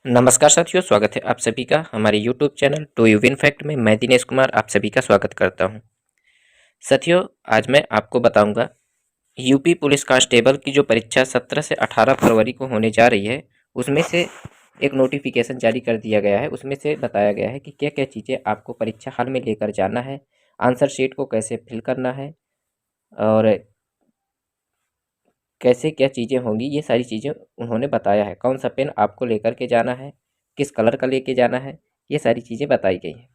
नमस्कार साथियों, स्वागत है आप सभी का हमारे YouTube channel to you win fact में। मैं दिनेश कुमार आप सभी का स्वागत करता हूं। साथियों, आज मैं आपको बताऊंगा यूपी पुलिस कांस्टेबल की जो परीक्षा 17 से 18 फरवरी को होने जा रही है, उसमें से एक नोटिफिकेशन जारी कर दिया गया है। उसमें से बताया गया है कि क्या क्या चीज़ें आपको परीक्षा हॉल में लेकर जाना है, आंसर शीट को कैसे फिल करना है और कैसे क्या चीज़ें होंगी, ये सारी चीज़ें उन्होंने बताया है। कौन सा पेन आपको लेकर के जाना है, किस कलर का लेके जाना है, ये सारी चीज़ें बताई गई हैं।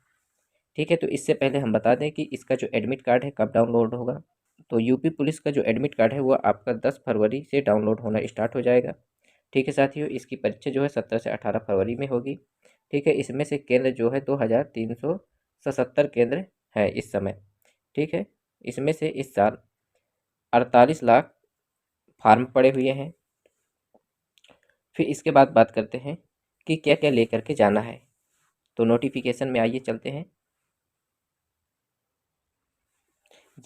ठीक है, तो इससे पहले हम बता दें कि इसका जो एडमिट कार्ड है कब डाउनलोड होगा। तो यूपी पुलिस का जो एडमिट कार्ड है वो आपका 10 फरवरी से डाउनलोड होना स्टार्ट हो जाएगा। ठीक है साथियों, इसकी परीक्षा जो है 17 से 18 फरवरी में होगी। ठीक है, इसमें से केंद्र जो है 2377 केंद्र है इस समय। ठीक है, इसमें से इस साल 48 लाख फार्म पड़े हुए हैं। फिर इसके बाद बात करते हैं कि क्या क्या लेकर के जाना है। तो नोटिफिकेशन में आइए चलते हैं।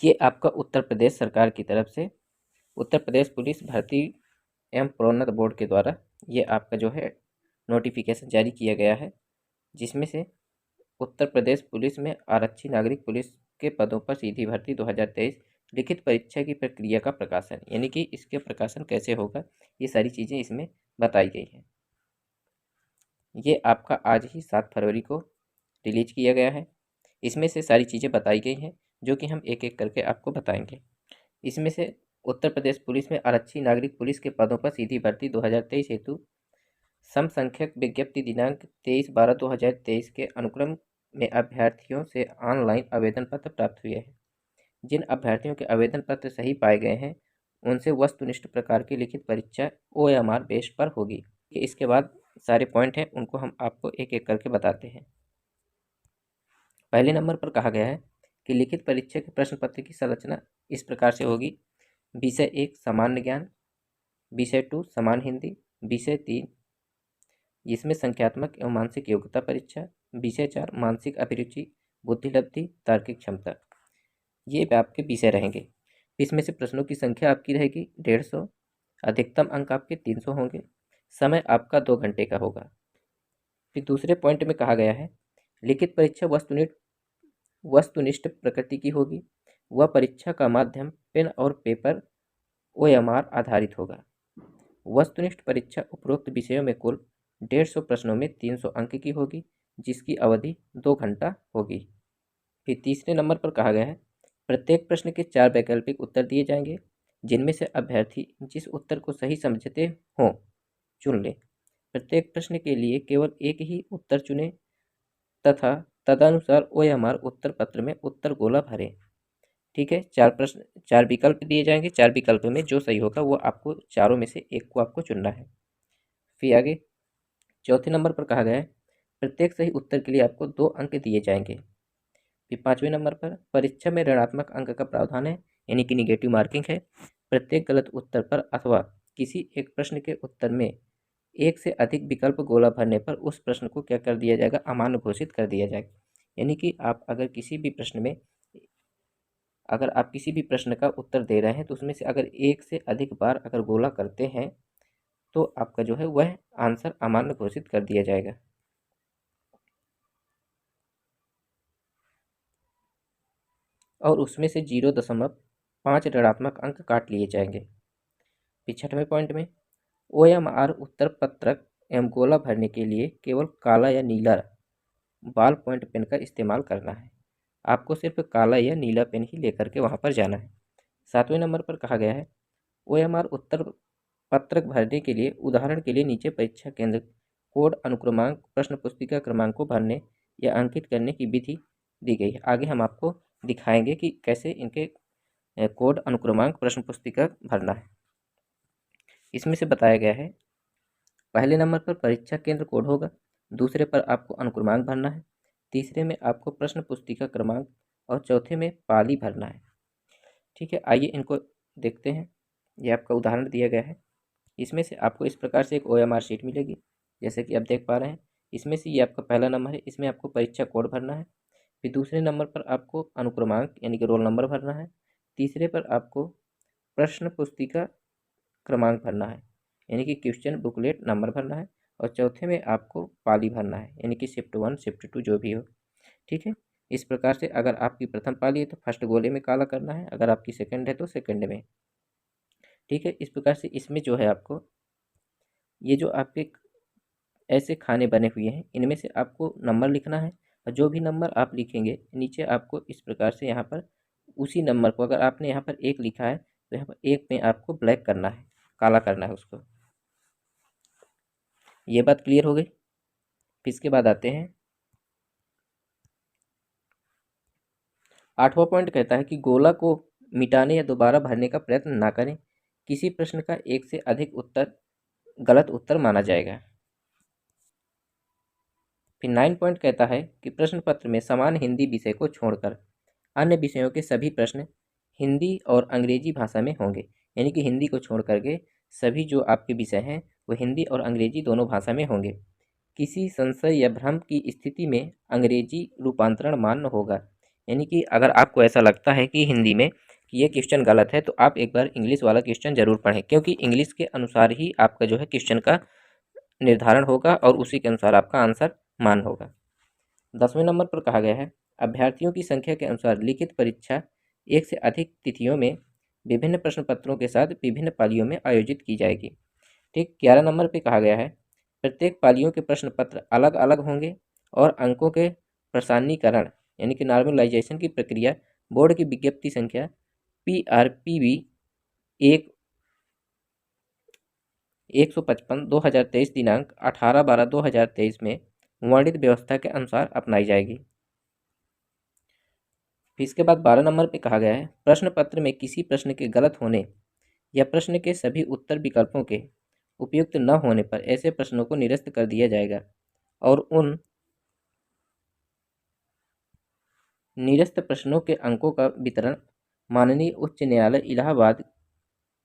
ये आपका उत्तर प्रदेश सरकार की तरफ से उत्तर प्रदेश पुलिस भर्ती एवं प्रोन्नत बोर्ड के द्वारा ये आपका जो है नोटिफिकेशन जारी किया गया है, जिसमें से उत्तर प्रदेश पुलिस में आरक्षी नागरिक पुलिस के पदों पर सीधी भर्ती 2023 लिखित परीक्षा की प्रक्रिया का प्रकाशन, यानी कि इसके प्रकाशन कैसे होगा, ये सारी चीज़ें इसमें बताई गई हैं। ये आपका आज ही 7 फरवरी को रिलीज किया गया है। इसमें से सारी चीज़ें बताई गई हैं, जो कि हम एक एक करके आपको बताएंगे। इसमें से उत्तर प्रदेश पुलिस में आरक्षी नागरिक पुलिस के पदों पर सीधी भर्ती 2023 हेतु समसंख्यक विज्ञप्ति दिनांक 23/12/2023 के अनुक्रम में अभ्यर्थियों से ऑनलाइन आवेदन पत्र प्राप्त हुए हैं। जिन अभ्यर्थियों के आवेदन पत्र सही पाए गए हैं, उनसे वस्तुनिष्ठ प्रकार की लिखित परीक्षा OMR बेस पर होगी। इसके बाद सारे पॉइंट हैं, उनको हम आपको एक एक करके बताते हैं। पहले नंबर पर कहा गया है कि लिखित परीक्षा के प्रश्न पत्र की संरचना इस प्रकार से होगी। विषय 1 सामान्य ज्ञान, विषय 2 समान हिंदी, विषय 3 जिसमें संख्यात्मक एवं मानसिक योग्यता परीक्षा, विषय 4 मानसिक अभिरुचि, बुद्धिलब्धि, तार्किक क्षमता। ये आपके विषय रहेंगे। इसमें से प्रश्नों की संख्या आपकी रहेगी 150। अधिकतम अंक आपके 300 होंगे। समय आपका 2 घंटे का होगा। फिर दूसरे पॉइंट में कहा गया है लिखित परीक्षा वस्तुनिष्ठ प्रकृति की होगी। वह परीक्षा का माध्यम पेन और पेपर OMR आधारित होगा। वस्तुनिष्ठ परीक्षा उपरोक्त विषयों में कुल 150 प्रश्नों में 300 अंक की होगी, जिसकी अवधि 2 घंटा होगी। फिर तीसरे नंबर पर कहा गया है प्रत्येक प्रश्न के 4 वैकल्पिक उत्तर दिए जाएंगे, जिनमें से अभ्यर्थी जिस उत्तर को सही समझते हों चुन ले। प्रत्येक प्रश्न के लिए केवल एक ही उत्तर चुनें तथा तदनुसार OMR उत्तर पत्र में उत्तर गोला भरें। ठीक है, 4 विकल्प दिए जाएंगे। 4 विकल्प में जो सही होगा वो आपको चारों में से एक को आपको चुनना है। फिर आगे चौथे नंबर पर कहा गया है प्रत्येक सही उत्तर के लिए आपको 2 अंक दिए जाएंगे। फिर पाँचवें नंबर पर परीक्षा में ऋणात्मक अंक का प्रावधान है, यानी कि निगेटिव मार्किंग है। प्रत्येक गलत उत्तर पर अथवा किसी एक प्रश्न के उत्तर में एक से अधिक विकल्प गोला भरने पर उस प्रश्न को क्या कर दिया जाएगा, अमान्य घोषित कर दिया जाएगा। यानी कि आप अगर किसी भी प्रश्न का उत्तर दे रहे हैं तो उसमें से अगर एक से अधिक बार अगर गोला करते हैं तो आपका जो है वह आंसर अमान्य घोषित कर दिया जाएगा। और उसमें से 0.5 ऋणात्मक अंक काट लिए जाएंगे। फिर छठवें पॉइंट में OMR उत्तर पत्रक एवं गोला भरने के लिए केवल काला या नीला बॉल पॉइंट पेन का इस्तेमाल करना है। आपको सिर्फ काला या नीला पेन ही लेकर के वहाँ पर जाना है। सातवें नंबर पर कहा गया है OMR उत्तर पत्रक भरने के लिए उदाहरण के लिए नीचे परीक्षा केंद्र कोड अनुक्रमांक प्रश्न पुस्तिका क्रमांक को भरने या अंकित करने की विधि दी गई है। आगे हम आपको दिखाएंगे कि कैसे इनके कोड अनुक्रमांक प्रश्न पुस्तिका भरना है। इसमें से बताया गया है पहले नंबर पर परीक्षा केंद्र कोड होगा, दूसरे पर आपको अनुक्रमांक भरना है, तीसरे में आपको प्रश्न पुस्तिका क्रमांक और चौथे में पाली भरना है। ठीक है, आइए इनको देखते हैं। ये आपका उदाहरण दिया गया है। इसमें से आपको इस प्रकार से एक OMR शीट मिलेगी, जैसे कि आप देख पा रहे हैं। इसमें से ये आपका पहला नंबर है, इसमें आपको परीक्षा कोड भरना है। फिर दूसरे नंबर पर आपको अनुक्रमांक यानी कि रोल नंबर भरना है। तीसरे पर आपको प्रश्न पुस्तिका क्रमांक भरना है, यानी कि क्वेश्चन बुकलेट नंबर भरना है। और चौथे में आपको पाली भरना है, यानी कि शिफ्ट 1 शिफ्ट 2 जो भी हो। ठीक है, इस प्रकार से अगर आपकी प्रथम पाली है तो फर्स्ट गोले में काला करना है, अगर आपकी सेकंड है तो सेकंड में। ठीक है, इस प्रकार से इसमें जो है आपको ये जो आपके ऐसे खाने बने हुए हैं इनमें से आपको नंबर लिखना है, और जो भी नंबर आप लिखेंगे नीचे आपको इस प्रकार से यहाँ पर उसी नंबर को, अगर आपने यहाँ पर 1 लिखा है तो यहाँ पर 1 में आपको ब्लैक करना है, काला करना है उसको। ये बात क्लियर हो गई। फिर इसके बाद आते हैं 8वां पॉइंट, कहता है कि गोला को मिटाने या दोबारा भरने का प्रयत्न ना करें, किसी प्रश्न का एक से अधिक उत्तर गलत उत्तर माना जाएगा। फिर 9 पॉइंट कहता है कि प्रश्न पत्र में समान हिंदी विषय को छोड़कर अन्य विषयों के सभी प्रश्न हिंदी और अंग्रेजी भाषा में होंगे, यानी कि हिंदी को छोड़ करके सभी जो आपके विषय हैं वो हिंदी और अंग्रेजी दोनों भाषा में होंगे। किसी संशय या भ्रम की स्थिति में अंग्रेजी रूपांतरण मान्य होगा, यानी कि अगर आपको ऐसा लगता है कि हिंदी में कि ये क्वेश्चन गलत है तो आप एक बार इंग्लिश वाला क्वेश्चन जरूर पढ़ें, क्योंकि इंग्लिश के अनुसार ही आपका जो है क्वेश्चन का निर्धारण होगा और उसी के अनुसार आपका आंसर मान होगा। 10वें नंबर पर कहा गया है अभ्यर्थियों की संख्या के अनुसार लिखित परीक्षा एक से अधिक तिथियों में विभिन्न प्रश्न पत्रों के साथ विभिन्न पालियों में आयोजित की जाएगी। ठीक, 11 नंबर पे कहा गया है प्रत्येक पालियों के प्रश्न पत्र अलग अलग होंगे और अंकों के प्रसारणीकरण यानी कि नॉर्मलाइजेशन की प्रक्रिया बोर्ड की विज्ञप्ति संख्या PRPB 155 2023 दिनांक 18/12/2023 में वर्णित व्यवस्था के अनुसार अपनाई जाएगी। फिर इसके बाद 12 नंबर पे कहा गया है प्रश्न पत्र में किसी प्रश्न के गलत होने या प्रश्न के सभी उत्तर विकल्पों के उपयुक्त न होने पर ऐसे प्रश्नों को निरस्त कर दिया जाएगा और उन निरस्त प्रश्नों के अंकों का वितरण माननीय उच्च न्यायालय इलाहाबाद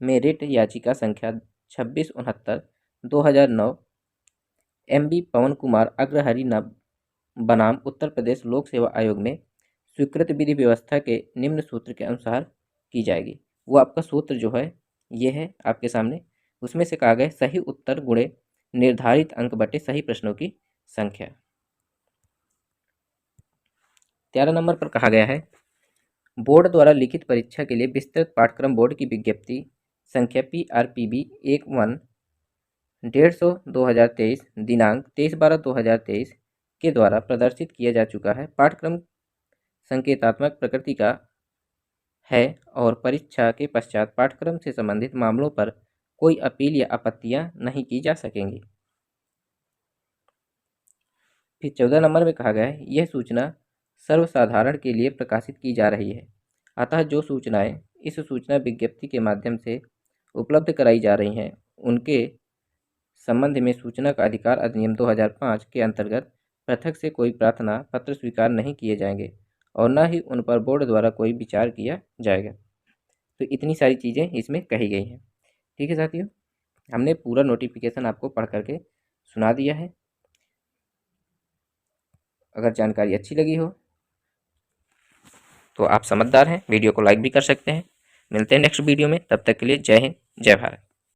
में रिट याचिका संख्या 2669/2009 MB पवन कुमार अग्रहरि बनाम उत्तर प्रदेश लोक सेवा आयोग में स्वीकृत विधि व्यवस्था के निम्न सूत्र के अनुसार की जाएगी। वो आपका सूत्र जो है ये है आपके सामने, उसमें से कहा गया सही उत्तर गुणे निर्धारित अंक बटे सही प्रश्नों की संख्या। 13 नंबर पर कहा गया है बोर्ड द्वारा लिखित परीक्षा के लिए विस्तृत पाठ्यक्रम बोर्ड की विज्ञप्ति संख्या PRPB 1/150/2023 दिनांक 23/12/2023 के द्वारा प्रदर्शित किया जा चुका है। पाठ्यक्रम संकेतात्मक प्रकृति का है और परीक्षा के पश्चात पाठ्यक्रम से संबंधित मामलों पर कोई अपील या आपत्तियां नहीं की जा सकेंगी। फिर 14 नंबर में कहा गया है यह सूचना सर्वसाधारण के लिए प्रकाशित की जा रही है, अतः जो सूचनाएं इस सूचना विज्ञप्ति के माध्यम से उपलब्ध कराई जा रही हैं उनके संबंध में सूचना का अधिकार अधिनियम 2005 के अंतर्गत पृथक से कोई प्रार्थना पत्र स्वीकार नहीं किए जाएंगे और न ही उन पर बोर्ड द्वारा कोई विचार किया जाएगा। तो इतनी सारी चीज़ें इसमें कही गई हैं। ठीक है साथियों, हमने पूरा नोटिफिकेशन आपको पढ़ करके सुना दिया है। अगर जानकारी अच्छी लगी हो तो आप समझदार हैं, वीडियो को लाइक भी कर सकते हैं। मिलते हैं नेक्स्ट वीडियो में, तब तक के लिए जय हिंद जय भारत।